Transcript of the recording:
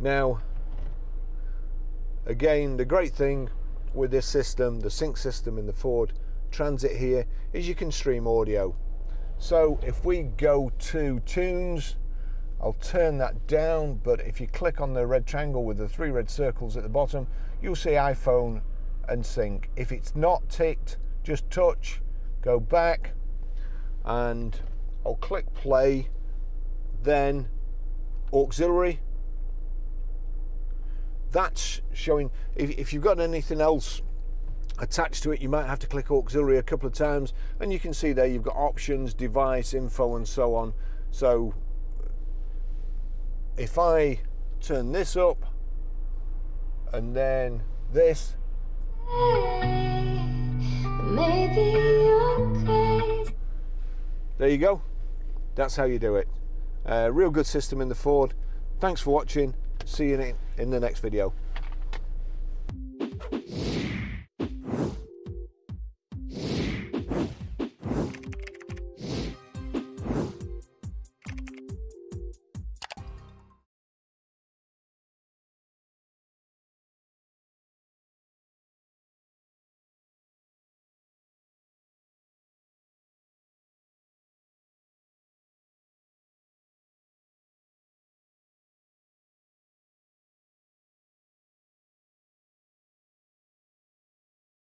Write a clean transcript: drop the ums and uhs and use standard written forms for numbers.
Now, again, the great thing with this system, the sync system in the Ford Transit here, is you can stream audio. So if we go to tunes, I'll turn that down, but if you click on the red triangle with the 3 red circles at the bottom, you'll see iPhone and sync. If it's not ticked, just touch, go back, and I'll click play, then auxiliary. That's showing. If you've got anything else attached to it, you might have to click auxiliary a couple of times, and you can see there you've got options, device, info, and so on. So if I turn this up and then this, there you go. That's how you do it. Real good system in the Ford. Thanks for watching. See you in the next video.